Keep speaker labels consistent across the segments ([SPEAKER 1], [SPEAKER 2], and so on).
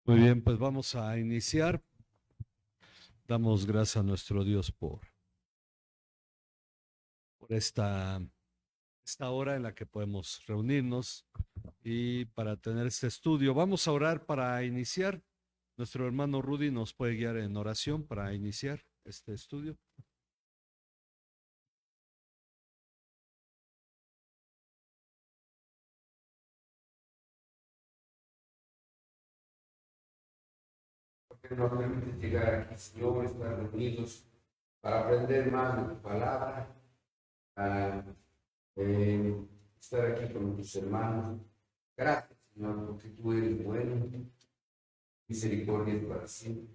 [SPEAKER 1] Muy bien, pues vamos a iniciar. Damos gracias a nuestro Dios por esta hora en la que podemos reunirnos y para tener este estudio. Vamos a orar para iniciar. Nuestro hermano Rudy nos puede guiar en oración para iniciar este estudio.
[SPEAKER 2] Que nos permite llegar aquí, Señor, estar reunidos para aprender más de tu palabra, para estar aquí con tus hermanos. Gracias, Señor, porque tú eres bueno, misericordia es para siempre.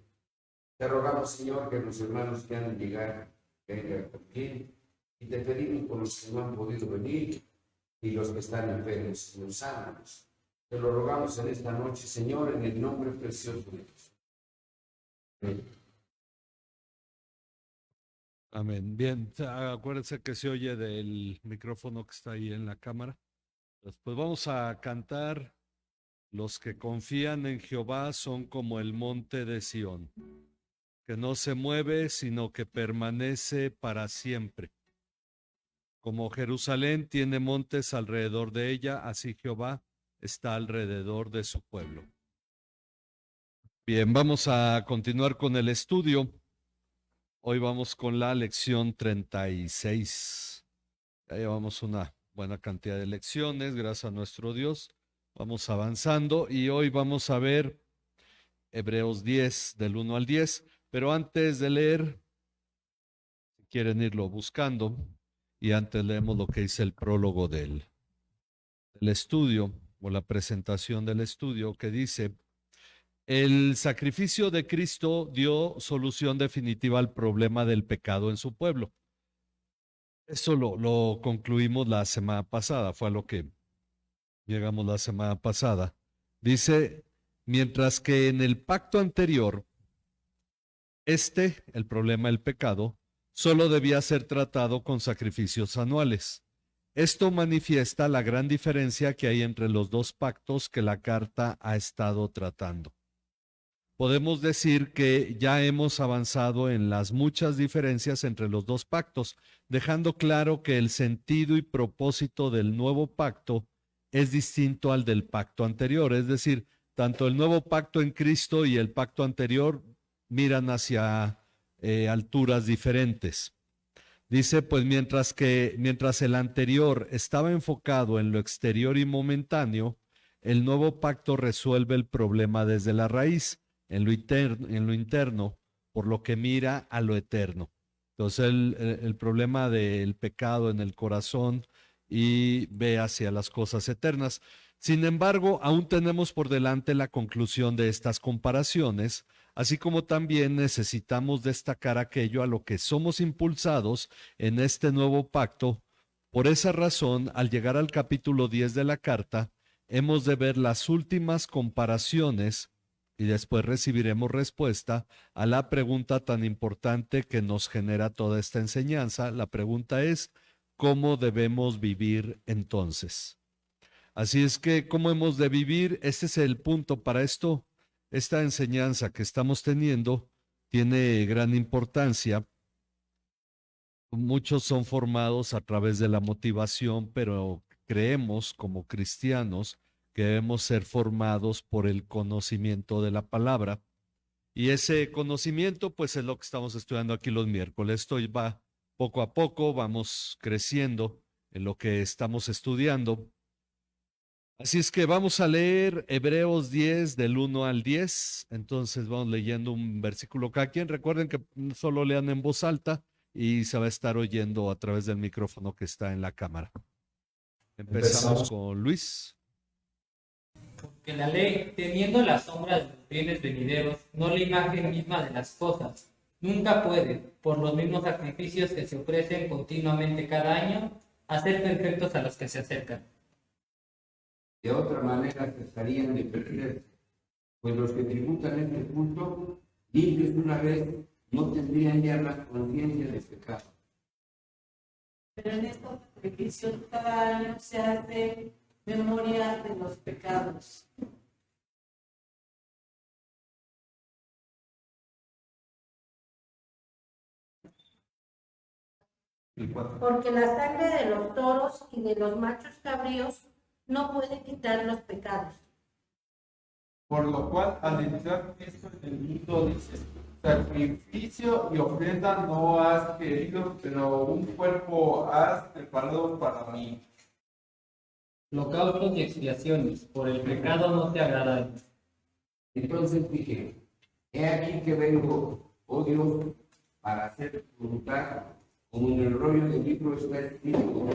[SPEAKER 2] Te rogamos, Señor, que los hermanos que han de llegar vengan también, y te pedimos por los que no han podido venir y los que están enfermos, Señor, sánanos. Te lo rogamos en esta noche, Señor, en el nombre precioso de Jesús. Amén.
[SPEAKER 1] Amén. Bien, acuérdense que se oye del micrófono que está ahí en la cámara. Pues vamos a cantar. Los que confían en Jehová son como el monte de Sión, que no se mueve, sino que permanece para siempre. Como Jerusalén tiene montes alrededor de ella, así Jehová está alrededor de su pueblo. Bien, vamos a continuar con el estudio. Hoy vamos con la lección 36. Ya llevamos una buena cantidad de lecciones, gracias a nuestro Dios. Vamos avanzando y hoy vamos a ver Hebreos 10, del 1 al 10. Pero antes de leer, si quieren irlo buscando, y antes leemos lo que dice el prólogo del estudio o la presentación del estudio, que dice: el sacrificio de Cristo dio solución definitiva al problema del pecado en su pueblo. Eso lo concluimos la semana pasada, fue a lo que llegamos la semana pasada. Dice, mientras que en el pacto anterior, el problema del pecado, solo debía ser tratado con sacrificios anuales. Esto manifiesta la gran diferencia que hay entre los dos pactos que la carta ha estado tratando. Podemos decir que ya hemos avanzado en las muchas diferencias entre los dos pactos, dejando claro que el sentido y propósito del nuevo pacto es distinto al del pacto anterior. Es decir, tanto el nuevo pacto en Cristo y el pacto anterior miran hacia alturas diferentes. Dice, pues mientras el anterior estaba enfocado en lo exterior y momentáneo, el nuevo pacto resuelve el problema desde la raíz, en lo interno, por lo que mira a lo eterno. Entonces el problema del pecado en el corazón y ve hacia las cosas eternas. Sin embargo, aún tenemos por delante la conclusión de estas comparaciones, así como también necesitamos destacar aquello a lo que somos impulsados en este nuevo pacto. Por esa razón, al llegar al capítulo 10 de la carta, hemos de ver las últimas comparaciones y después recibiremos respuesta a la pregunta tan importante que nos genera toda esta enseñanza. La pregunta es, ¿cómo debemos vivir entonces? Así es que, ¿cómo hemos de vivir? Este es el punto para esto. Esta enseñanza que estamos teniendo tiene gran importancia. Muchos son formados a través de la motivación, pero creemos como cristianos que debemos ser formados por el conocimiento de la palabra. Y ese conocimiento, pues es lo que estamos estudiando aquí los miércoles. Esto va poco a poco, vamos creciendo en lo que estamos estudiando. Así es que vamos a leer Hebreos 10 del 1 al 10. Entonces vamos leyendo un versículo cada quien. Recuerden que solo lean en voz alta y se va a estar oyendo a través del micrófono que está en la cámara. Empezamos
[SPEAKER 2] Empezamos.
[SPEAKER 1] con Luis.
[SPEAKER 3] Que la ley, teniendo la sombra de los bienes venideros, no la imagen misma de las cosas, nunca puede, por los mismos sacrificios que se ofrecen continuamente cada año, hacer perfectos a los que se acercan.
[SPEAKER 2] De otra manera estarían de perder, pues los que tributan este culto, limpios una vez, no tendrían ya más conciencia de pecado.
[SPEAKER 4] Pero en estos sacrificios cada año se hace memoria de los pecados.
[SPEAKER 2] El 4.
[SPEAKER 4] Porque la sangre de los toros y de los machos cabríos no puede quitar los pecados.
[SPEAKER 5] Por lo cual, al entrar Cristo en el mundo, dice: sacrificio y ofrenda no has querido, pero un cuerpo has preparado para mí.
[SPEAKER 3] Holocaustos y expiaciones, por el pecado no te agradan.
[SPEAKER 2] Entonces dije, he aquí que vengo, oh Dios, para hacer tu voluntad, como en el rollo del libro está escrito.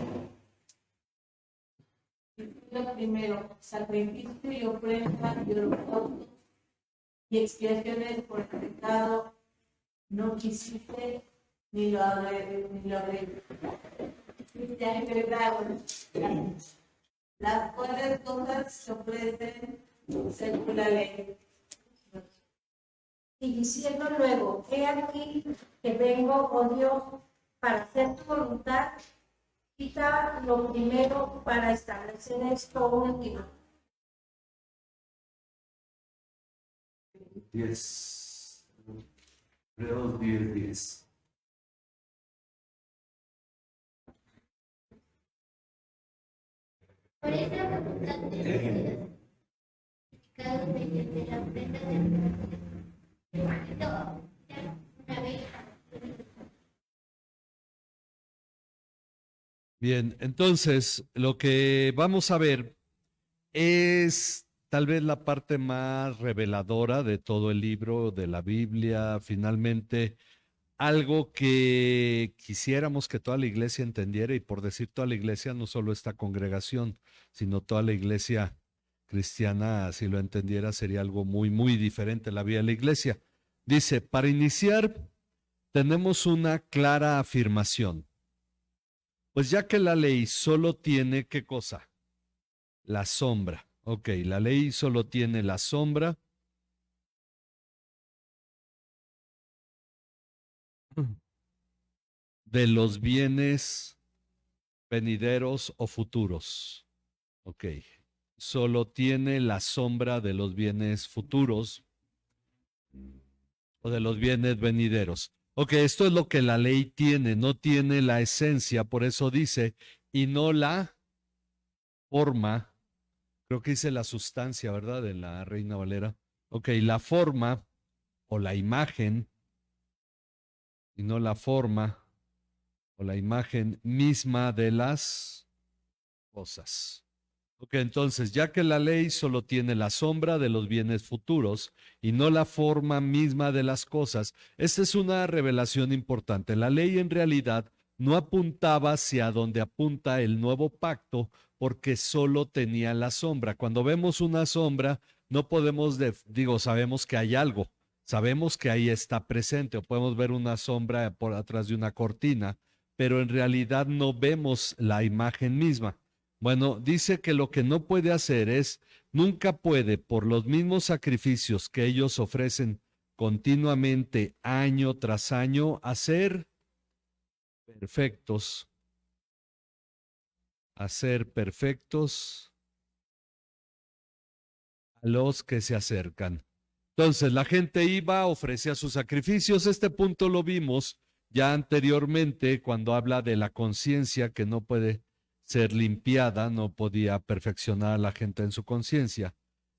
[SPEAKER 4] Lo primero, sacrificio y ofrenda y holocaustos y expiaciones por el pecado no quisiste ni lo agregaron. Las cuales cosas se ofrecen según la ley. Y diciendo luego, he aquí que vengo, oh Dios, para hacer tu voluntad, quita lo primero para establecer esto último.
[SPEAKER 2] 10. Hebreos 10:10.
[SPEAKER 6] Por esa voluntad de los pecados mediante la ofrenda de una vez.
[SPEAKER 1] Bien, entonces lo que vamos a ver es tal vez la parte más reveladora de todo el libro, de la Biblia, finalmente algo que quisiéramos que toda la iglesia entendiera, y por decir toda la iglesia, no solo esta congregación, sino toda la iglesia cristiana, si lo entendiera, sería algo muy, muy diferente la vida de la iglesia. Dice, para iniciar, tenemos una clara afirmación. Pues ya que la ley solo tiene, ¿qué cosa? La sombra. Ok, la ley solo tiene la sombra de los bienes venideros o futuros. Ok, solo tiene la sombra de los bienes futuros o de los bienes venideros. Ok, esto es lo que la ley tiene, no tiene la esencia, por eso dice, y no la forma, creo que dice la sustancia, ¿verdad? En la Reina Valera. Ok, la forma o la imagen, y no la forma o la imagen misma de las cosas. Ok, entonces, ya que la ley solo tiene la sombra de los bienes futuros y no la forma misma de las cosas, esta es una revelación importante. La ley en realidad no apuntaba hacia donde apunta el nuevo pacto porque solo tenía la sombra. Cuando vemos una sombra, no podemos, sabemos que hay algo, sabemos que ahí está presente, o podemos ver una sombra por atrás de una cortina, pero en realidad no vemos la imagen misma. Bueno, dice que lo que no puede hacer es, nunca puede, por los mismos sacrificios que ellos ofrecen continuamente, año tras año, hacer perfectos, a los que se acercan. Entonces, la gente iba, ofrecía sus sacrificios. Este punto lo vimos ya anteriormente cuando habla de la conciencia que no puede ser limpiada, no podía perfeccionar a la gente en su conciencia.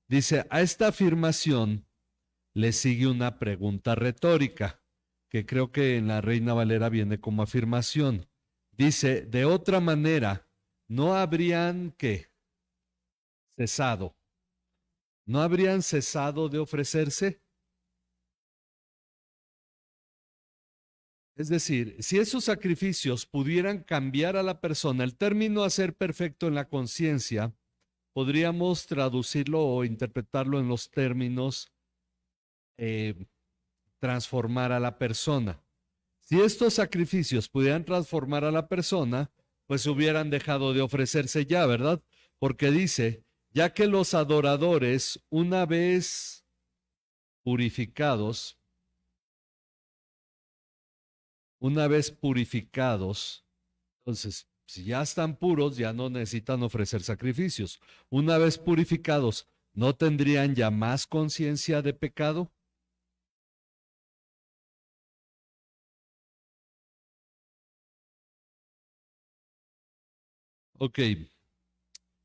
[SPEAKER 1] Dice, a esta afirmación le sigue una pregunta retórica, que creo que en la Reina Valera viene como afirmación. Dice, de otra manera, ¿no habrían cesado? ¿No habrían cesado de ofrecerse? Es decir, si esos sacrificios pudieran cambiar a la persona, el término hacer perfecto en la conciencia, podríamos traducirlo o interpretarlo en los términos transformar a la persona. Si estos sacrificios pudieran transformar a la persona, pues hubieran dejado de ofrecerse ya, ¿verdad? Porque dice, ya que los adoradores, una vez purificados, entonces, si ya están puros, ya no necesitan ofrecer sacrificios. Una vez purificados, ¿no tendrían ya más conciencia de pecado? Ok.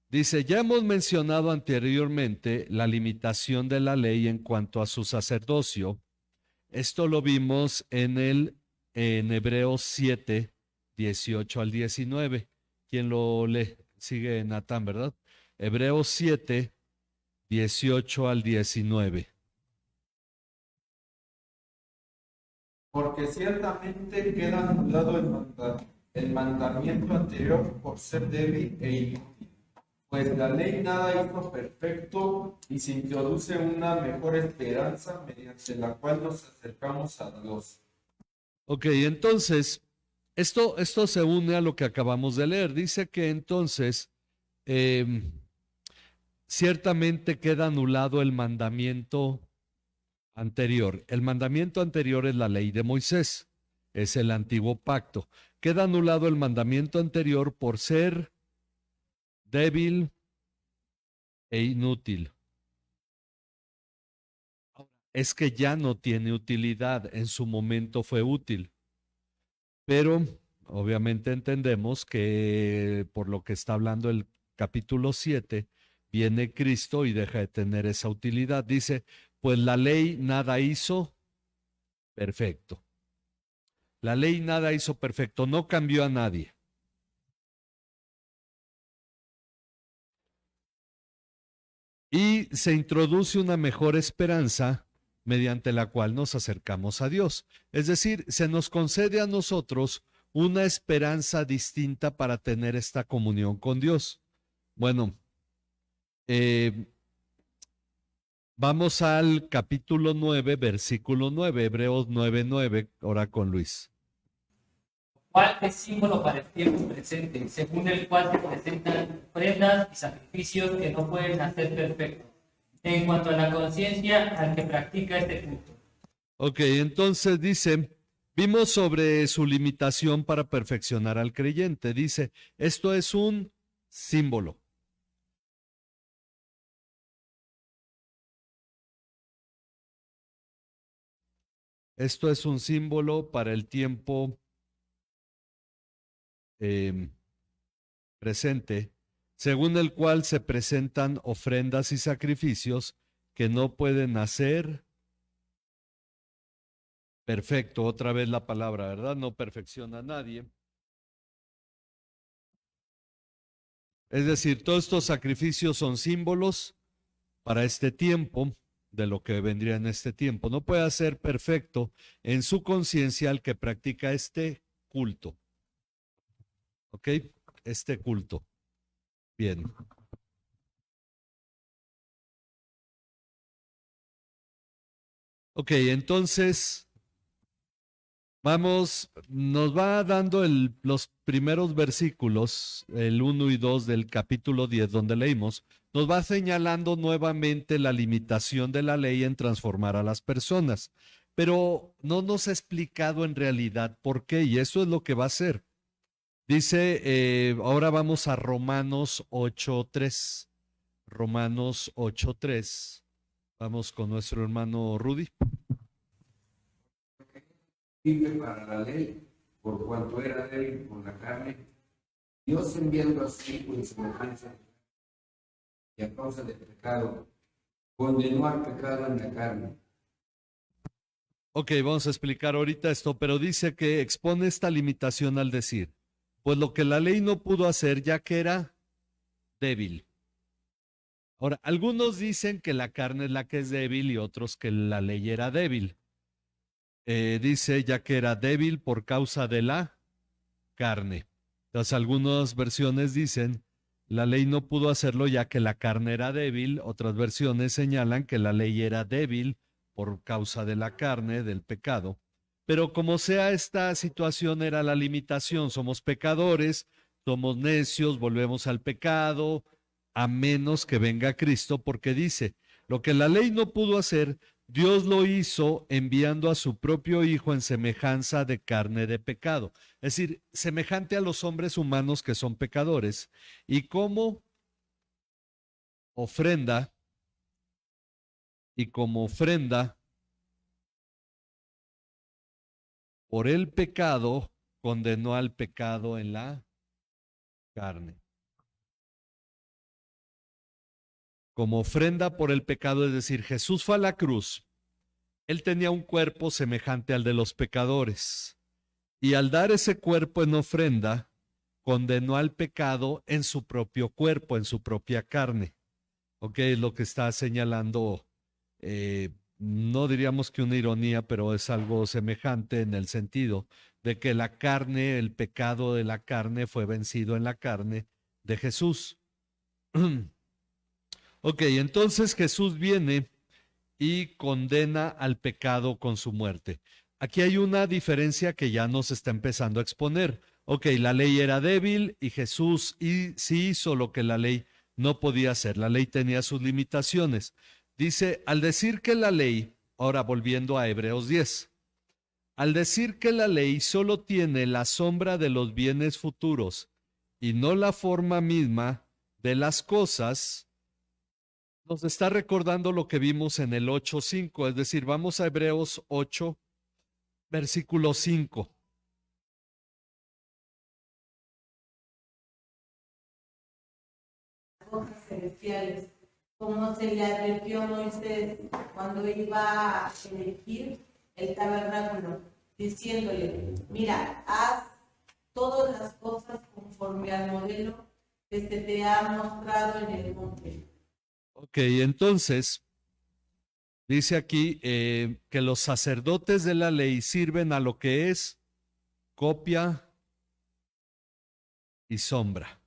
[SPEAKER 1] Dice, ya hemos mencionado anteriormente la limitación de la ley en cuanto a su sacerdocio. Esto lo vimos en Hebreos 7, 18 al 19. ¿Quién lo lee? Sigue Natán, ¿verdad? Hebreos 7, 18 al 19.
[SPEAKER 5] Porque ciertamente queda anulado el mandamiento anterior por ser débil e inútil, pues la ley nada hizo perfecto y se introduce una mejor esperanza mediante la cual nos acercamos a Dios.
[SPEAKER 1] Ok, entonces, esto se une a lo que acabamos de leer. Dice que entonces, ciertamente queda anulado el mandamiento anterior. El mandamiento anterior es la ley de Moisés, es el antiguo pacto. Queda anulado el mandamiento anterior por ser débil e inútil. Es que ya no tiene utilidad, en su momento fue útil, pero obviamente entendemos que por lo que está hablando el capítulo 7, viene Cristo y deja de tener esa utilidad. Dice, pues la ley nada hizo perfecto. La ley nada hizo perfecto, no cambió a nadie. Y se introduce una mejor esperanza mediante la cual nos acercamos a Dios. Es decir, se nos concede a nosotros una esperanza distinta para tener esta comunión con Dios. Bueno, vamos al capítulo 9, versículo 9, Hebreos 9, 9, ahora con Luis.
[SPEAKER 3] ¿Cuál es símbolo para el tiempo presente, según el cual se presentan ofrendas y sacrificios que no pueden hacer perfectos, en cuanto a la conciencia al que practica este culto?
[SPEAKER 1] Ok, entonces dice, vimos sobre su limitación para perfeccionar al creyente. Dice, esto es un símbolo. Esto es un símbolo para el tiempo presente, según el cual se presentan ofrendas y sacrificios que no pueden hacer perfecto. Otra vez la palabra, ¿verdad? No perfecciona a nadie. Es decir, todos estos sacrificios son símbolos para este tiempo, de lo que vendría en este tiempo. No puede hacer perfecto en su conciencia el que practica este culto. ¿Ok? Este culto. Bien. Ok, entonces vamos, nos va dando los primeros versículos, el 1 y 2 del capítulo 10, donde leímos, nos va señalando nuevamente la limitación de la ley en transformar a las personas, pero no nos ha explicado en realidad por qué, y eso es lo que va a hacer. Dice, ahora vamos a Romanos 8:3. Romanos 8:3. Vamos con nuestro hermano Rudy.
[SPEAKER 2] Vive para la ley, por cuanto era débil con la carne, Dios enviando a su Hijo en semejanza y a causa del pecado, condenó al pecado en la carne.
[SPEAKER 1] Ok, vamos a explicar ahorita esto, pero dice que expone esta limitación al decir, pues lo que la ley no pudo hacer ya que era débil. Ahora, algunos dicen que la carne es la que es débil y otros que la ley era débil. Dice ya que era débil por causa de la carne. Entonces, algunas versiones dicen la ley no pudo hacerlo ya que la carne era débil. Otras versiones señalan que la ley era débil por causa de la carne, del pecado. Pero como sea, esta situación era la limitación. Somos pecadores, somos necios, volvemos al pecado, a menos que venga Cristo, porque dice, lo que la ley no pudo hacer, Dios lo hizo enviando a su propio Hijo en semejanza de carne de pecado. Es decir, semejante a los hombres humanos que son pecadores. Y como ofrenda, por el pecado, condenó al pecado en la carne. como ofrenda por el pecado, es decir, Jesús fue a la cruz, él tenía un cuerpo semejante al de los pecadores, y al dar ese cuerpo en ofrenda, condenó al pecado en su propio cuerpo, en su propia carne. ¿Ok? Es lo que está señalando, no diríamos que una ironía, pero es algo semejante en el sentido de que la carne, el pecado de la carne fue vencido en la carne de Jesús. Ok, entonces Jesús viene y condena al pecado con su muerte. Aquí hay una diferencia que ya nos está empezando a exponer. Ok, la ley era débil y Jesús sí hizo lo que la ley no podía hacer. La ley tenía sus limitaciones. Dice, al decir que la ley, ahora volviendo a Hebreos 10, al decir que la ley solo tiene la sombra de los bienes futuros y no la forma misma de las cosas, nos está recordando lo que vimos en el 8:5, es decir, vamos a Hebreos 8, versículo 5.
[SPEAKER 4] Cosas celestiales, como se le advirtió a Moisés cuando iba a elegir el tabernáculo, diciéndole, mira, haz todas las cosas conforme al modelo que se te ha mostrado en el monte.
[SPEAKER 1] Ok, entonces, dice aquí que los sacerdotes de la ley sirven a lo que es copia y sombra.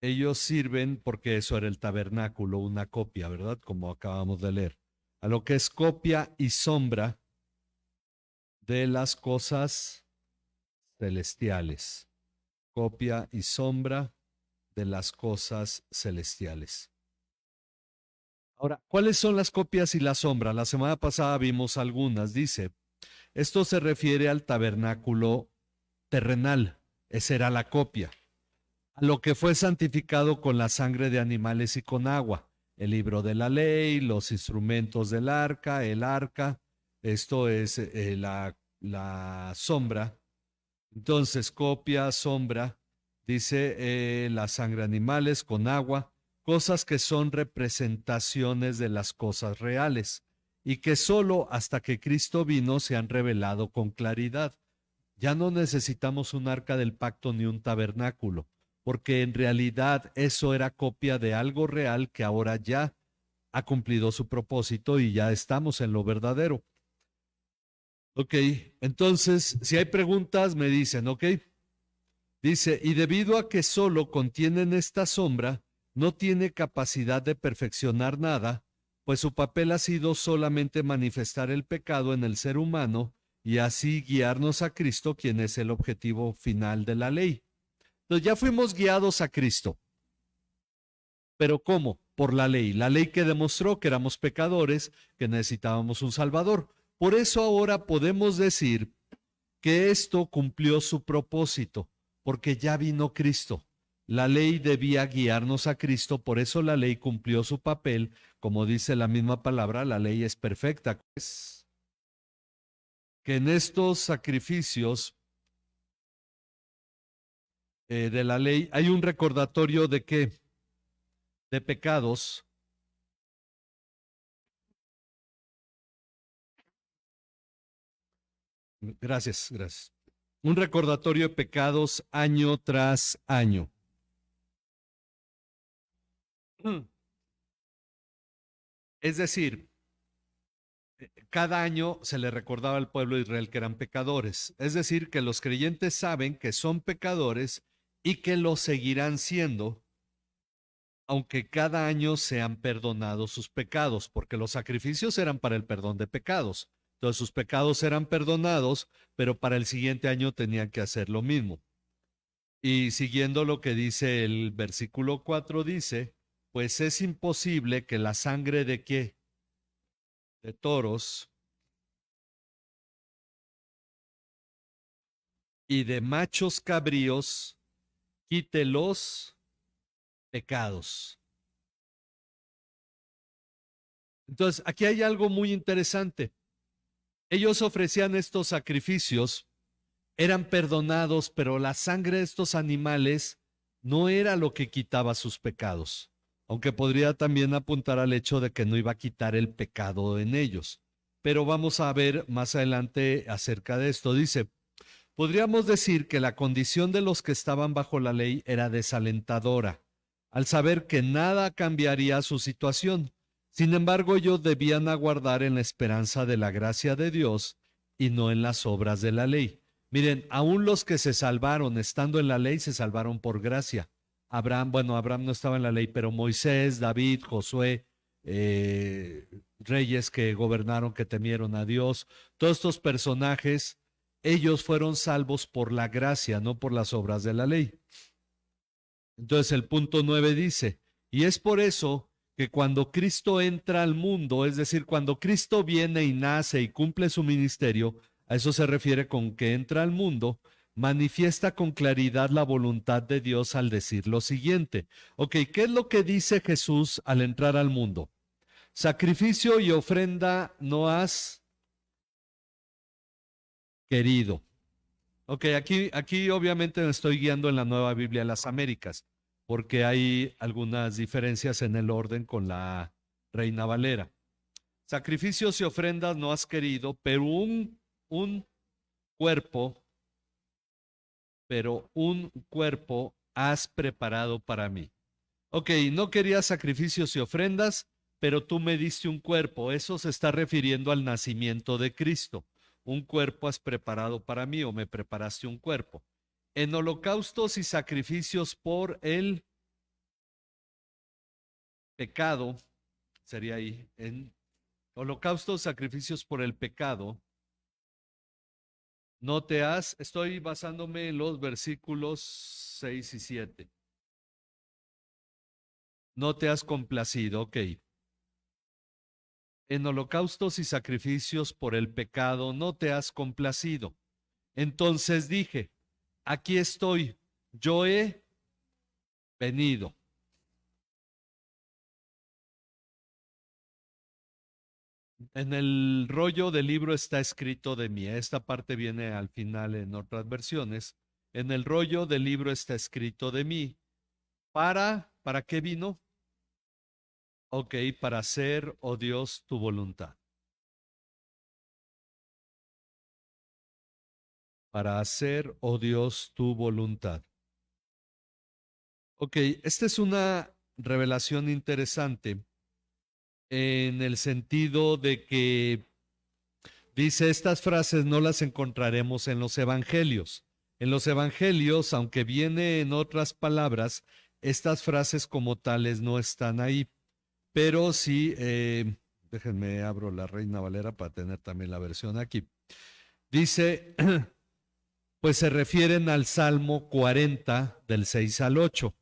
[SPEAKER 1] Ellos sirven, porque eso era el tabernáculo, una copia, ¿verdad? Como acabamos de leer. A lo que es copia y sombra de las cosas celestiales. Copia y sombra de las cosas celestiales. Ahora, ¿cuáles son las copias y la sombra? La semana pasada vimos algunas. Dice, esto se refiere al tabernáculo terrenal. Esa era la copia. A lo que fue santificado con la sangre de animales y con agua. El libro de la ley, los instrumentos del arca, el arca. Esto es la sombra. Entonces, copia, sombra, dice la sangre de animales con agua, cosas que son representaciones de las cosas reales y que solo hasta que Cristo vino se han revelado con claridad. Ya no necesitamos un arca del pacto ni un tabernáculo, porque en realidad eso era copia de algo real que ahora ya ha cumplido su propósito y ya estamos en lo verdadero. Ok, entonces, si hay preguntas, me dicen, ok. Dice, y debido a que solo contienen esta sombra, no tiene capacidad de perfeccionar nada, pues su papel ha sido solamente manifestar el pecado en el ser humano y así guiarnos a Cristo, quien es el objetivo final de la ley. Entonces ya fuimos guiados a Cristo. ¿Pero cómo? Por la ley que demostró que éramos pecadores, que necesitábamos un Salvador. Por eso ahora podemos decir que esto cumplió su propósito, porque ya vino Cristo. La ley debía guiarnos a Cristo, por eso la ley cumplió su papel. Como dice la misma palabra, la ley es perfecta. Es que en estos sacrificios de la ley hay un recordatorio de qué? De pecados. Gracias, gracias. Un recordatorio de pecados año tras año. Es decir, cada año se le recordaba al pueblo de Israel que eran pecadores. Es decir, que los creyentes saben que son pecadores y que lo seguirán siendo, aunque cada año sean perdonados sus pecados, porque los sacrificios eran para el perdón de pecados. Entonces sus pecados eran perdonados, pero para el siguiente año tenían que hacer lo mismo. Y siguiendo lo que dice el versículo 4, dice, pues es imposible que la sangre de qué? De toros y de machos cabríos quite los pecados. Entonces, aquí hay algo muy interesante. Ellos ofrecían estos sacrificios, eran perdonados, pero la sangre de estos animales no era lo que quitaba sus pecados, aunque podría también apuntar al hecho de que no iba a quitar el pecado en ellos. Pero vamos a ver más adelante acerca de esto. Dice, podríamos decir que la condición de los que estaban bajo la ley era desalentadora, al saber que nada cambiaría su situación. Sin embargo, ellos debían aguardar en la esperanza de la gracia de Dios y no en las obras de la ley. Miren, aún los que se salvaron estando en la ley se salvaron por gracia. Abraham, bueno, Abraham no estaba en la ley, pero Moisés, David, Josué, reyes que gobernaron, que temieron a Dios, todos estos personajes, ellos fueron salvos por la gracia, no por las obras de la ley. Entonces el punto 9 dice, y es por eso que cuando Cristo entra al mundo, es decir, cuando Cristo viene y nace y cumple su ministerio, a eso se refiere con que entra al mundo, manifiesta con claridad la voluntad de Dios al decir lo siguiente. Ok, ¿qué es lo que dice Jesús al entrar al mundo? Sacrificio y ofrenda no has querido. Ok, aquí obviamente me estoy guiando en la Nueva Biblia de las Américas, porque hay algunas diferencias en el orden con la Reina Valera. Sacrificios y ofrendas no has querido, pero un cuerpo has preparado para mí. Ok, no querías sacrificios y ofrendas, pero tú me diste un cuerpo. Eso se está refiriendo al nacimiento de Cristo. Un cuerpo has preparado para mí o me preparaste un cuerpo. En holocaustos y sacrificios por el pecado, sería ahí, en holocaustos, sacrificios por el pecado, no te has, estoy basándome en los versículos 6 y 7. No te has complacido, ok. En holocaustos y sacrificios por el pecado no te has complacido. Entonces dije, aquí estoy, yo he venido. En el rollo del libro está escrito de mí. Esta parte viene al final en otras versiones. En el rollo del libro está escrito de mí. ¿Para qué vino? Ok, para hacer, oh Dios, tu voluntad. Para hacer, oh Dios, tu voluntad. Ok, esta es una revelación interesante en el sentido de que dice, estas frases no las encontraremos en los evangelios. En los evangelios, aunque viene en otras palabras, estas frases como tales no están ahí. Pero sí, déjenme abro la Reina Valera para tener también la versión aquí. Dice, pues se refieren al Salmo 40 del 6 al 8,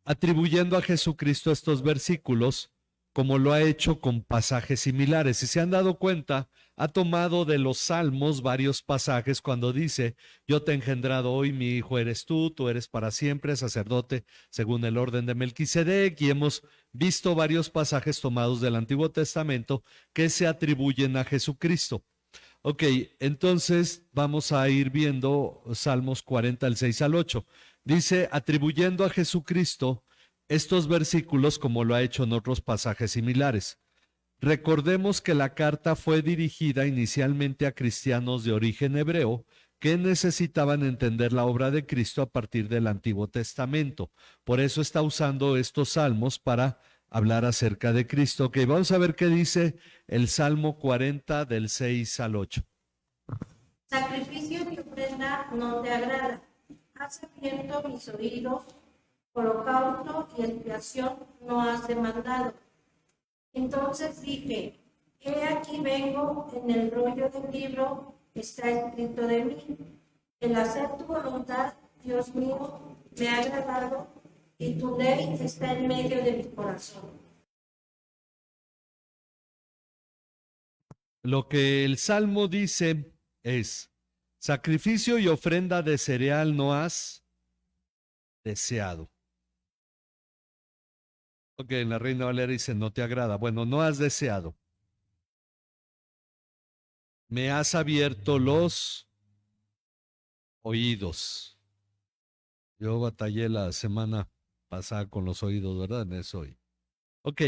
[SPEAKER 1] atribuyendo a Jesucristo estos versículos como lo ha hecho con pasajes similares. Si se han dado cuenta, ha tomado de los salmos varios pasajes cuando dice, yo te he engendrado hoy, mi hijo eres tú eres para siempre sacerdote según el orden de Melquisedec, y hemos visto varios pasajes tomados del Antiguo Testamento que se atribuyen a Jesucristo. Ok, entonces vamos a ir viendo Salmos 40, del 6 al 8. Dice, atribuyendo a Jesucristo estos versículos como lo ha hecho en otros pasajes similares. Recordemos que la carta fue dirigida inicialmente a cristianos de origen hebreo que necesitaban entender la obra de Cristo a partir del Antiguo Testamento. Por eso está usando estos salmos para hablar acerca de Cristo. Ok, vamos a ver qué dice el Salmo 40 del 6 al 8.
[SPEAKER 6] Sacrificio y ofrenda no te agrada. Has abierto mis oídos, holocausto y expiación no has demandado. Entonces dije, he aquí vengo, en el rollo del libro está escrito de mí. El hacer tu voluntad, Dios mío, me ha agradado y tu ley está en medio de mi corazón.
[SPEAKER 1] Lo que el Salmo dice es, sacrificio y ofrenda de cereal no has deseado. Ok, en la Reina Valera dice, no te agrada. Bueno, no has deseado. Me has abierto los oídos. Yo batallé la semana pasada con los oídos, ¿verdad? En eso hoy. Ok,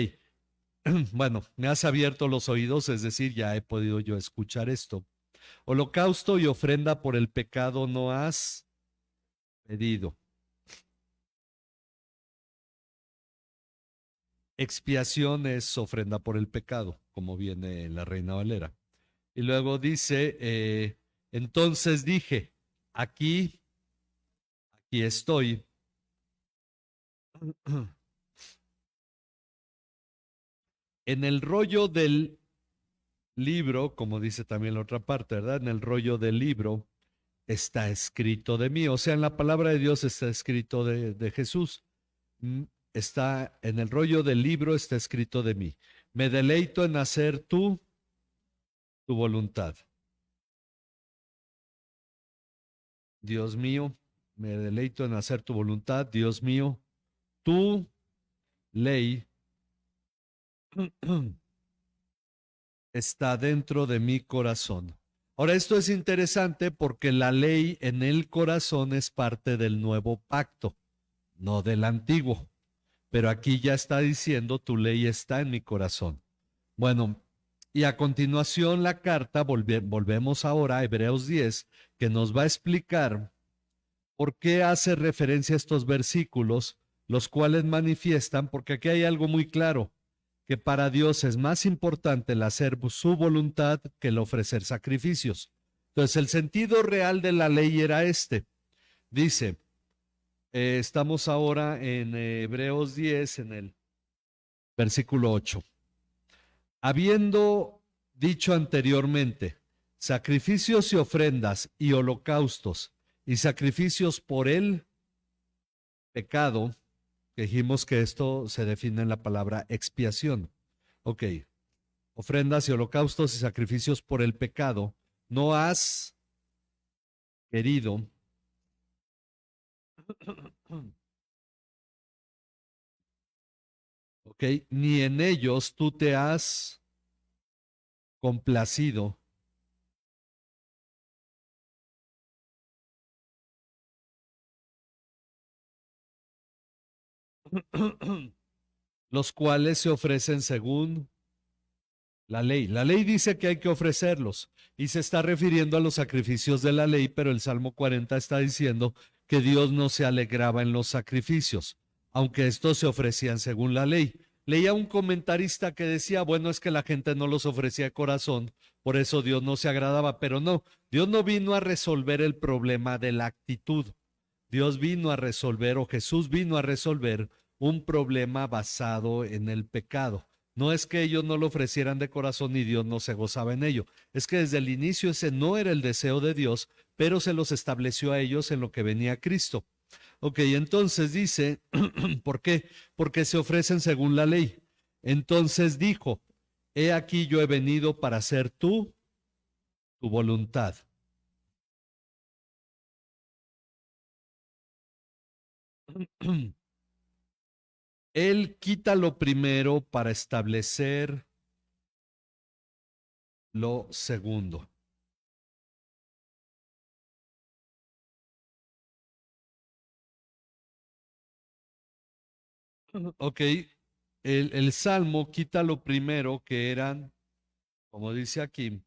[SPEAKER 1] bueno, me has abierto los oídos, es decir, ya he podido yo escuchar esto. Holocausto y ofrenda por el pecado no has pedido. Expiación es ofrenda por el pecado, como viene en la Reina Valera. Y luego dice, entonces dije, aquí estoy. En el rollo del libro, como dice también la otra parte, ¿verdad? En el rollo del libro está escrito de mí, o sea, en la palabra de Dios está escrito de Jesús. Está en el rollo del libro, está escrito de mí. Me deleito en hacer tu voluntad. Dios mío, me deleito en hacer tu voluntad. Dios mío, tu ley está dentro de mi corazón. Ahora, esto es interesante porque la ley en el corazón es parte del nuevo pacto, no del antiguo. Pero aquí ya está diciendo, tu ley está en mi corazón. Bueno, y a continuación la carta, volvemos ahora a Hebreos 10, que nos va a explicar por qué hace referencia a estos versículos, los cuales manifiestan, porque aquí hay algo muy claro, que para Dios es más importante el hacer su voluntad que el ofrecer sacrificios. Entonces, el sentido real de la ley era este. Dice, estamos ahora en Hebreos 10, en el versículo 8. Habiendo dicho anteriormente, sacrificios y ofrendas y holocaustos y sacrificios por el pecado, que dijimos que esto se define en la palabra expiación. Ok, ofrendas y holocaustos y sacrificios por el pecado, no has querido ok, ni en ellos tú te has complacido, los cuales se ofrecen según la ley. La ley dice que hay que ofrecerlos y se está refiriendo a los sacrificios de la ley, pero el Salmo 40 está diciendo que Dios no se alegraba en los sacrificios, aunque estos se ofrecían según la ley. Leía un comentarista que decía, bueno, es que la gente no los ofrecía de corazón, por eso Dios no se agradaba, pero no, Dios no vino a resolver el problema de la actitud. Dios vino a resolver, o Jesús vino a resolver un problema basado en el pecado. No es que ellos no lo ofrecieran de corazón y Dios no se gozaba en ello. Es que desde el inicio ese no era el deseo de Dios, pero se los estableció a ellos en lo que venía Cristo. Ok, entonces dice, ¿por qué? Porque se ofrecen según la ley. Entonces dijo, he aquí yo he venido para hacer tu voluntad. Él quita lo primero para establecer lo segundo. Ok, el Salmo quita lo primero que eran, como dice aquí,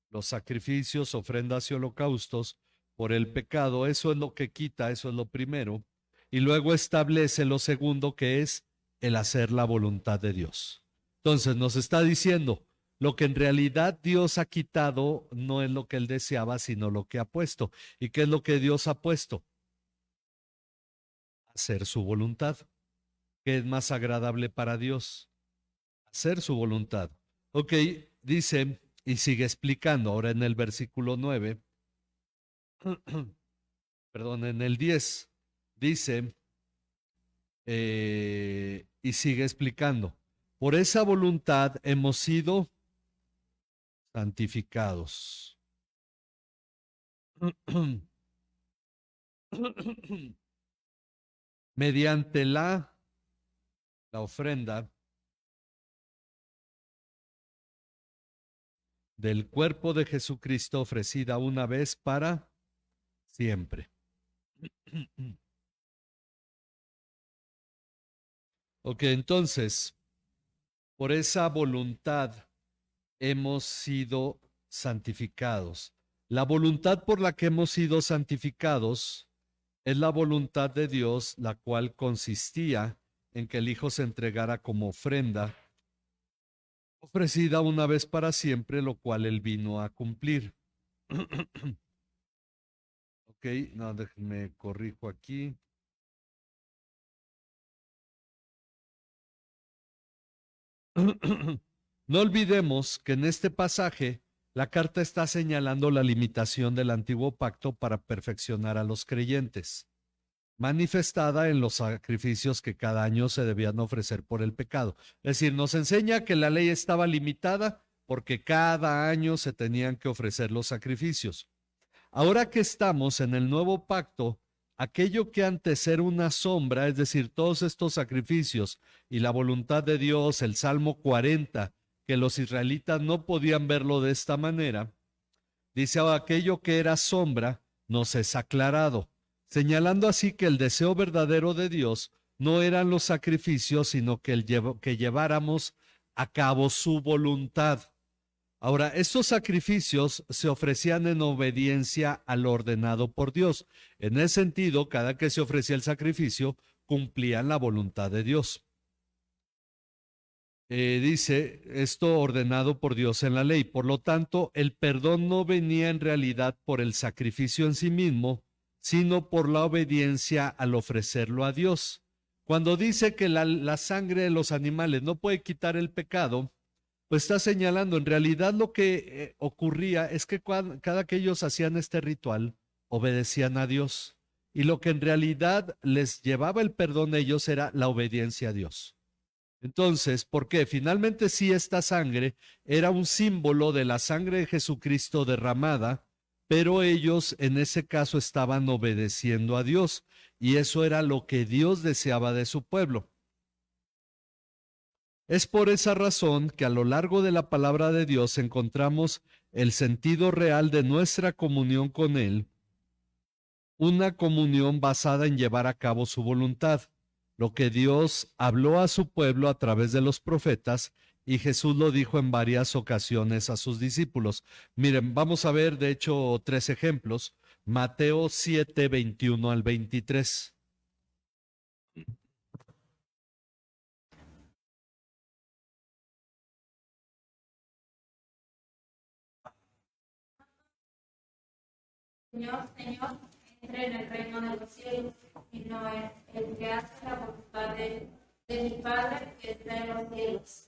[SPEAKER 1] los sacrificios, ofrendas y holocaustos por el pecado. Eso es lo que quita, eso es lo primero. Y luego establece lo segundo, que es el hacer la voluntad de Dios. Entonces nos está diciendo, lo que en realidad Dios ha quitado no es lo que él deseaba, sino lo que ha puesto. ¿Y qué es lo que Dios ha puesto? Hacer su voluntad. ¿Qué es más agradable para Dios? Hacer su voluntad. Ok, dice y sigue explicando ahora en el versículo 9, perdón, en el 10, dice y sigue explicando, por esa voluntad hemos sido santificados. Mediante la ofrenda del cuerpo de Jesucristo ofrecida una vez para siempre. Ok, entonces, por esa voluntad hemos sido santificados. La voluntad por la que hemos sido santificados es la voluntad de Dios, la cual consistía en que el Hijo se entregara como ofrenda, ofrecida una vez para siempre, lo cual Él vino a cumplir. Ok, no, déjenme corrijo aquí. No olvidemos que en este pasaje la carta está señalando la limitación del antiguo pacto para perfeccionar a los creyentes, manifestada en los sacrificios que cada año se debían ofrecer por el pecado. Es decir, nos enseña que la ley estaba limitada porque cada año se tenían que ofrecer los sacrificios. Ahora que estamos en el nuevo pacto, aquello que antes era una sombra, es decir, todos estos sacrificios y la voluntad de Dios, el Salmo 40, que los israelitas no podían verlo de esta manera, dice, aquello que era sombra nos es aclarado, señalando así que el deseo verdadero de Dios no eran los sacrificios, sino que lleváramos a cabo su voluntad. Ahora, estos sacrificios se ofrecían en obediencia al ordenado por Dios. En ese sentido, cada que se ofrecía el sacrificio, cumplían la voluntad de Dios. Dice esto ordenado por Dios en la ley. Por lo tanto, el perdón no venía en realidad por el sacrificio en sí mismo, sino por la obediencia al ofrecerlo a Dios. Cuando dice que la sangre de los animales no puede quitar el pecado, pues está señalando, en realidad lo que ocurría es que cada que ellos hacían este ritual, obedecían a Dios. Y lo que en realidad les llevaba el perdón a ellos era la obediencia a Dios. Entonces, ¿por qué? Finalmente sí, esta sangre era un símbolo de la sangre de Jesucristo derramada, pero ellos en ese caso estaban obedeciendo a Dios, y eso era lo que Dios deseaba de su pueblo. Es por esa razón que a lo largo de la palabra de Dios encontramos el sentido real de nuestra comunión con Él, una comunión basada en llevar a cabo su voluntad, lo que Dios habló a su pueblo a través de los profetas, y Jesús lo dijo en varias ocasiones a sus discípulos. Miren, vamos a ver de hecho 3 ejemplos. Mateo 7, 21 al 23.
[SPEAKER 6] Señor, Señor, entre en el reino de los cielos, y no es el que hace la voluntad de mi Padre que está en los cielos.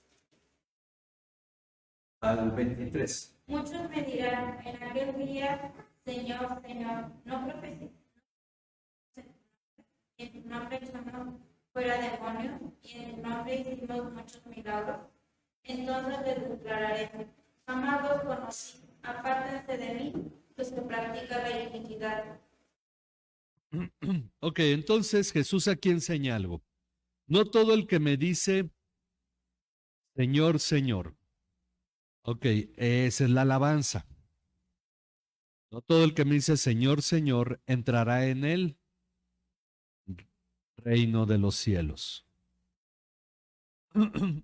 [SPEAKER 2] Al 23.
[SPEAKER 6] Muchos me dirán en aquel día, Señor, Señor, no profeticé en tu nombre echamos fuera demonios y en tu nombre hicimos muchos milagros. Entonces les declararé, jamás los conocí, apártense de mí, pues que practica la iniquidad.
[SPEAKER 1] Ok, entonces Jesús aquí enseña algo. No todo el que me dice, Señor, Señor. Ok, esa es la alabanza. No todo el que me dice, Señor, Señor, entrará en el reino de los cielos.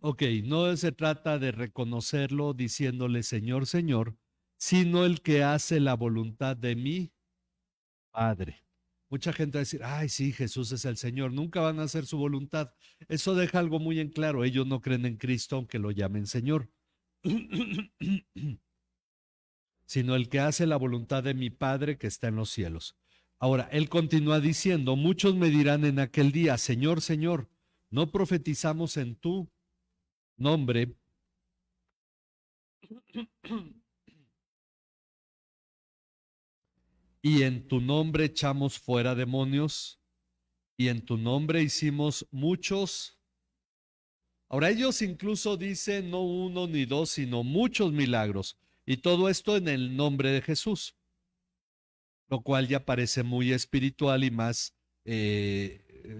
[SPEAKER 1] Ok, no se trata de reconocerlo diciéndole, Señor, Señor, sino el que hace la voluntad de mi Padre. Mucha gente va a decir, ay, sí, Jesús es el Señor, nunca van a hacer su voluntad. Eso deja algo muy en claro, ellos no creen en Cristo aunque lo llamen Señor. Sino el que hace la voluntad de mi Padre que está en los cielos. Ahora, él continúa diciendo, muchos me dirán en aquel día, Señor, Señor, ¿no profetizamos en tu nombre? Y en tu nombre echamos fuera demonios, y en tu nombre hicimos muchos. Ahora ellos incluso dicen no uno ni dos, sino muchos milagros, y todo esto en el nombre de Jesús, lo cual ya parece muy espiritual y más,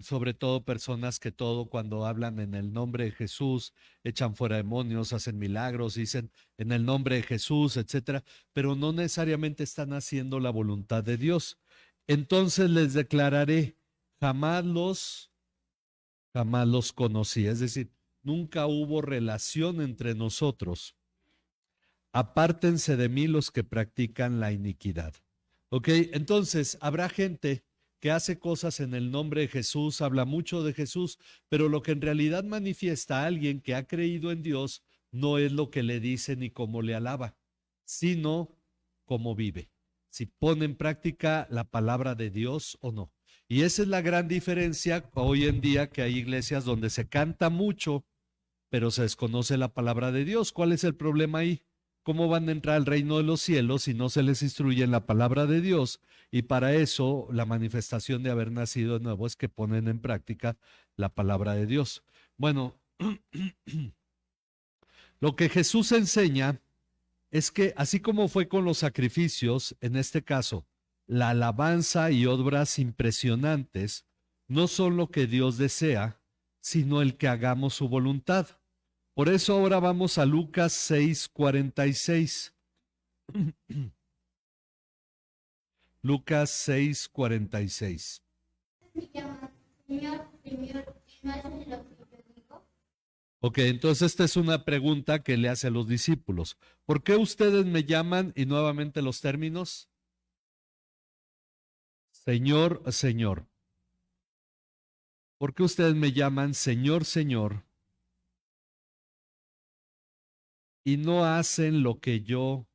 [SPEAKER 1] sobre todo personas que todo cuando hablan en el nombre de Jesús, echan fuera demonios, hacen milagros, dicen en el nombre de Jesús, etcétera, pero no necesariamente están haciendo la voluntad de Dios. Entonces les declararé, jamás los jamás los conocí. Es decir, nunca hubo relación entre nosotros. Apártense de mí los que practican la iniquidad. ¿Ok? Entonces, habrá gente que hace cosas en el nombre de Jesús, habla mucho de Jesús, pero lo que en realidad manifiesta a alguien que ha creído en Dios no es lo que le dice ni cómo le alaba, sino cómo vive. Si pone en práctica la palabra de Dios o no. Y esa es la gran diferencia hoy en día, que hay iglesias donde se canta mucho, pero se desconoce la palabra de Dios. ¿Cuál es el problema ahí? ¿Cómo van a entrar al reino de los cielos si no se les instruye en la palabra de Dios? Y para eso la manifestación de haber nacido de nuevo es que ponen en práctica la palabra de Dios. Bueno, lo que Jesús enseña es que así como fue con los sacrificios, en este caso, la alabanza y obras impresionantes no son lo que Dios desea, sino el que hagamos su voluntad. Por eso ahora vamos a Lucas 6:46. Lucas 6:46. Ok, entonces esta es una pregunta que le hace a los discípulos. ¿Por qué ustedes me llaman, y nuevamente los términos? Señor, Señor. ¿Por qué ustedes me llaman Señor, Señor? Y no hacen lo que yo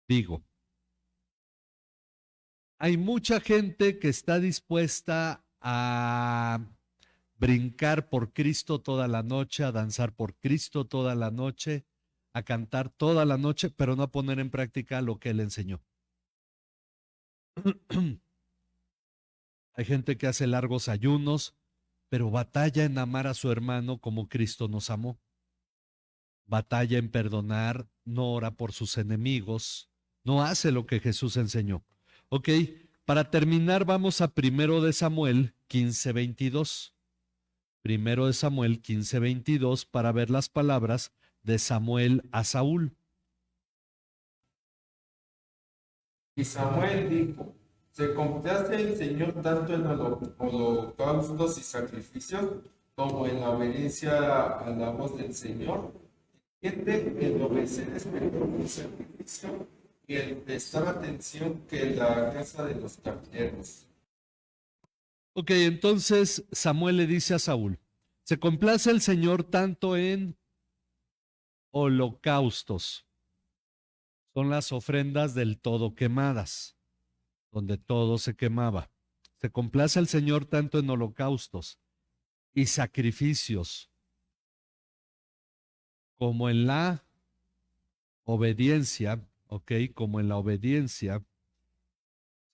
[SPEAKER 1] digo. Hay mucha gente que está dispuesta a brincar por Cristo toda la noche, a danzar por Cristo toda la noche, a cantar toda la noche, pero no a poner en práctica lo que Él enseñó. Hay gente que hace largos ayunos, pero batalla en amar a su hermano como Cristo nos amó. Batalla en perdonar, no ora por sus enemigos, no hace lo que Jesús enseñó. Ok, para terminar vamos a 1 Samuel 15:22. 1 Samuel 15:22 para ver las palabras de Samuel a Saúl.
[SPEAKER 5] Y Samuel dijo: ¿se complace el Señor tanto en holocaustos y sacrificios como en la obediencia a la voz del Señor? Entiende, el obedecer es mejor que el sacrificio y el prestar atención que la grasa de los carneros.
[SPEAKER 1] Ok, entonces Samuel le dice a Saúl, se complace el Señor tanto en holocaustos. Son las ofrendas del todo quemadas, donde todo se quemaba. Se complace el Señor tanto en holocaustos y sacrificios, como en la obediencia, ok, como en la obediencia.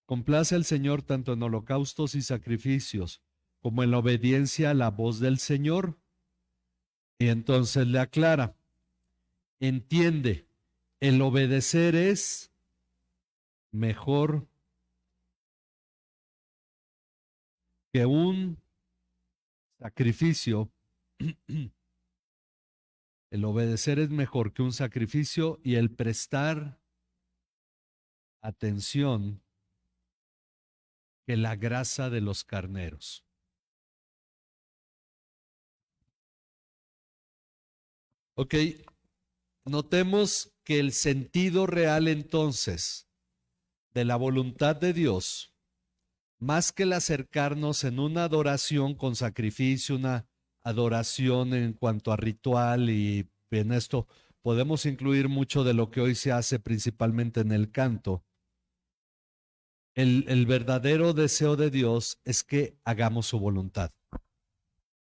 [SPEAKER 1] Complace al Señor tanto en holocaustos y sacrificios, como en la obediencia a la voz del Señor. Y entonces le aclara, entiende, el obedecer es mejor que un sacrificio. El obedecer es mejor que un sacrificio y el prestar atención que la grasa de los carneros. Ok, notemos que el sentido real entonces de la voluntad de Dios, más que el acercarnos en una adoración con sacrificio, una adoración en cuanto a ritual, y en esto podemos incluir mucho de lo que hoy se hace principalmente en el canto. El verdadero deseo de Dios es que hagamos su voluntad,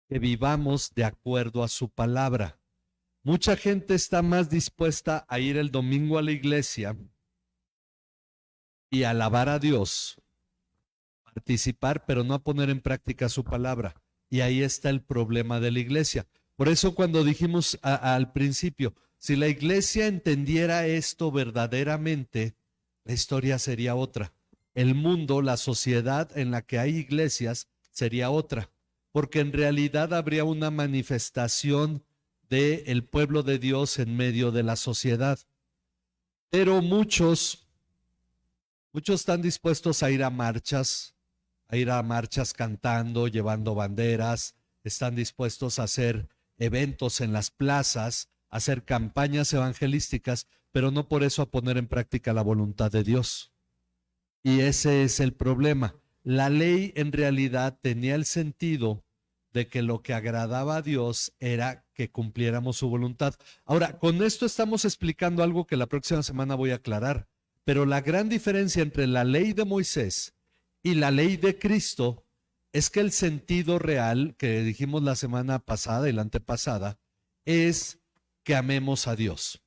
[SPEAKER 1] que vivamos de acuerdo a su palabra. Mucha gente está más dispuesta a ir el domingo a la iglesia y alabar a Dios, participar, pero no a poner en práctica su palabra. Y ahí está el problema de la iglesia. Por eso cuando dijimos al principio, si la iglesia entendiera esto verdaderamente, la historia sería otra. El mundo, la sociedad en la que hay iglesias sería otra, porque en realidad habría una manifestación del pueblo de Dios en medio de la sociedad. Pero muchos están dispuestos a ir a marchas cantando, llevando banderas, están dispuestos a hacer eventos en las plazas, a hacer campañas evangelísticas, pero no por eso a poner en práctica la voluntad de Dios. Y ese es el problema. La ley en realidad tenía el sentido de que lo que agradaba a Dios era que cumpliéramos su voluntad. Ahora, con esto estamos explicando algo que la próxima semana voy a aclarar, pero la gran diferencia entre la ley de Moisés y la ley de Cristo es que el sentido real que dijimos la semana pasada y la antepasada es que amemos a Dios.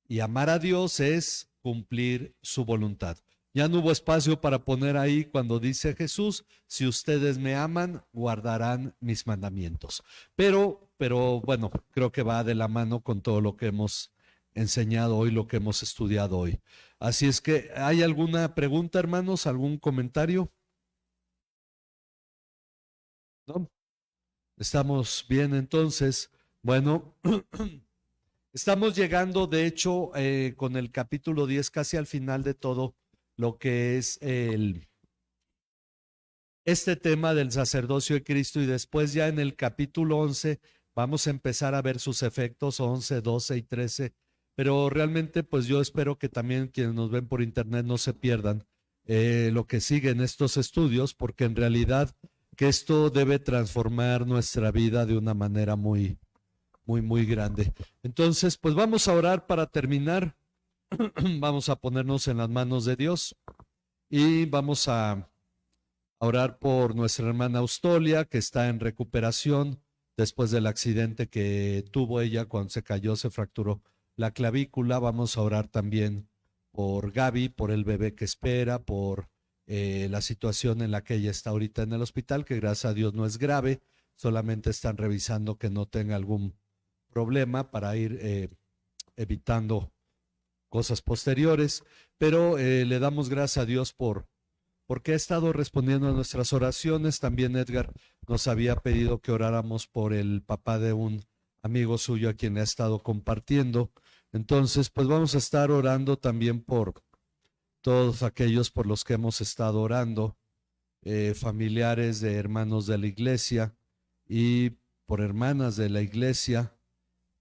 [SPEAKER 1] Y amar a Dios es cumplir su voluntad. Ya no hubo espacio para poner ahí cuando dice Jesús, si ustedes me aman, guardarán mis mandamientos. Pero bueno, creo que va de la mano con todo lo que hemos enseñado hoy, lo que hemos estudiado hoy. Así es que, ¿hay alguna pregunta, hermanos? ¿Algún comentario? ¿No? ¿Estamos bien entonces? Bueno, estamos llegando, de hecho, con el capítulo 10 casi al final de todo lo que es este tema del sacerdocio de Cristo, y después ya en el capítulo 11 vamos a empezar a ver sus efectos, 11, 12 y 13, pero realmente pues yo espero que también quienes nos ven por internet no se pierdan lo que sigue en estos estudios, porque en realidad que esto debe transformar nuestra vida de una manera muy, muy, muy grande. Entonces, pues vamos a orar para terminar. Vamos a ponernos en las manos de Dios y vamos a orar por nuestra hermana Austolia, que está en recuperación después del accidente que tuvo ella cuando se cayó, se fracturó la clavícula. Vamos a orar también por Gaby, por el bebé que espera, por la situación en la que ella está ahorita en el hospital, que gracias a Dios no es grave, solamente están revisando que no tenga algún problema para ir evitando cosas posteriores, pero le damos gracias a Dios porque ha estado respondiendo a nuestras oraciones. También Edgar nos había pedido que oráramos por el papá de un amigo suyo a quien le ha estado compartiendo. Entonces, pues vamos a estar orando también por todos aquellos por los que hemos estado orando, familiares de hermanos de la iglesia y por hermanas de la iglesia.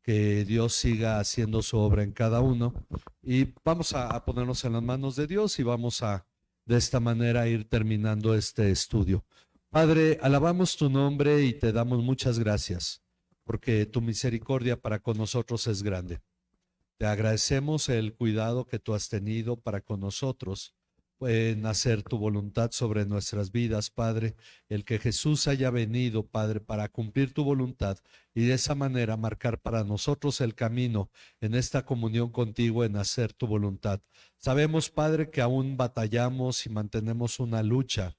[SPEAKER 1] Que Dios siga haciendo su obra en cada uno. Y vamos a ponernos en las manos de Dios y vamos a, de esta manera, ir terminando este estudio. Padre, alabamos tu nombre y te damos muchas gracias, porque tu misericordia para con nosotros es grande. Te agradecemos el cuidado que tú has tenido para con nosotros, en hacer tu voluntad sobre nuestras vidas, Padre, el que Jesús haya venido, Padre, para cumplir tu voluntad y de esa manera marcar para nosotros el camino en esta comunión contigo, en hacer tu voluntad. Sabemos, Padre, que aún batallamos y mantenemos una lucha,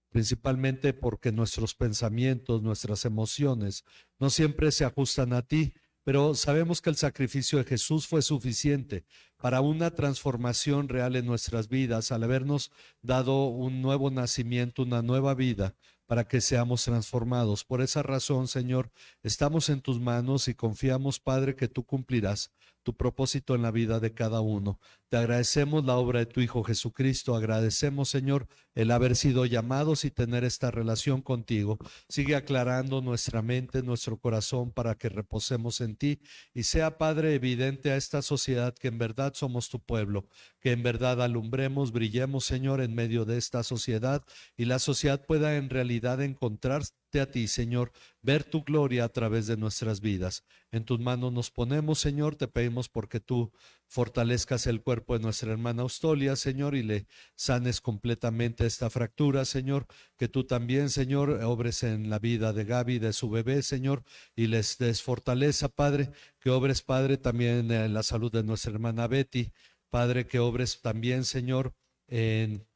[SPEAKER 1] principalmente porque nuestros pensamientos, nuestras emociones no siempre se ajustan a ti, pero sabemos que el sacrificio de Jesús fue suficiente para una transformación real en nuestras vidas, al habernos dado un nuevo nacimiento, una nueva vida, para que seamos transformados. Por esa razón, Señor, estamos en tus manos y confiamos, Padre, que tú cumplirás tu propósito en la vida de cada uno. Te agradecemos la obra de tu Hijo Jesucristo, agradecemos, Señor, el haber sido llamados y tener esta relación contigo. Sigue aclarando nuestra mente, nuestro corazón, para que reposemos en ti y sea, Padre, evidente a esta sociedad que en verdad somos tu pueblo, que en verdad alumbremos, brillemos, Señor, en medio de esta sociedad y la sociedad pueda en realidad encontrarte a ti, Señor, ver tu gloria a través de nuestras vidas. En tus manos nos ponemos, Señor, te pedimos porque tú fortalezcas el cuerpo de nuestra hermana Austolia, Señor, y le sanes completamente esta fractura, Señor, que tú también, Señor, obres en la vida de Gaby, de su bebé, Señor, y les des fortaleza, Padre, que obres, Padre, también en la salud de nuestra hermana Betty, Padre, que obres también, Señor, en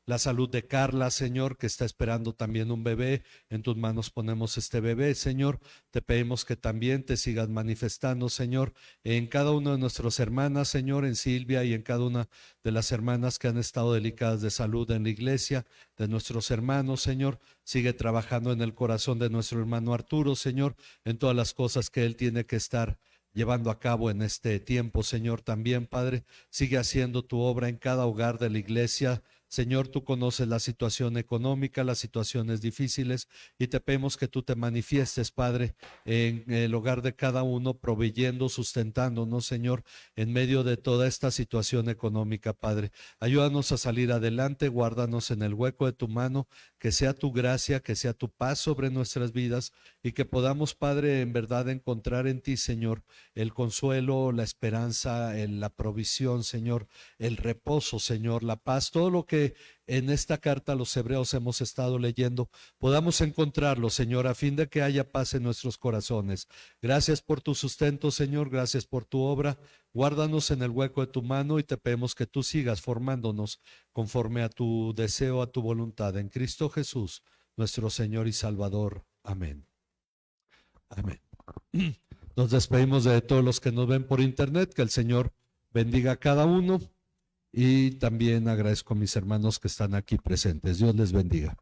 [SPEAKER 1] la salud de Carla, Señor, que está esperando también un bebé. En tus manos ponemos este bebé, Señor. Te pedimos que también te sigas manifestando, Señor, en cada una de nuestras hermanas, Señor, en Silvia y en cada una de las hermanas que han estado delicadas de salud en la iglesia, de nuestros hermanos, Señor. Sigue trabajando en el corazón de nuestro hermano Arturo, Señor, en todas las cosas que él tiene que estar llevando a cabo en este tiempo, Señor. También, Padre, sigue haciendo tu obra en cada hogar de la iglesia. Señor, tú conoces la situación económica, las situaciones difíciles, y te pedimos que tú te manifiestes, Padre, en el hogar de cada uno, proveyendo, sustentándonos, Señor, en medio de toda esta situación económica, Padre. Ayúdanos a salir adelante, guárdanos en el hueco de tu mano, que sea tu gracia, que sea tu paz sobre nuestras vidas, y que podamos, Padre, en verdad encontrar en ti, Señor, el consuelo, la esperanza, la provisión, Señor, el reposo, Señor, la paz, todo lo que en esta carta a los hebreos hemos estado leyendo, podamos encontrarlo, Señor, a fin de que haya paz en nuestros corazones. Gracias por tu sustento, Señor, gracias por tu obra. Guárdanos en el hueco de tu mano y te pedimos que tú sigas formándonos conforme a tu deseo, a tu voluntad. En Cristo Jesús, nuestro Señor y Salvador. Amén. Amén. Nos despedimos de todos los que nos ven por internet. Que el Señor bendiga a cada uno. Y también agradezco a mis hermanos que están aquí presentes. Dios les bendiga.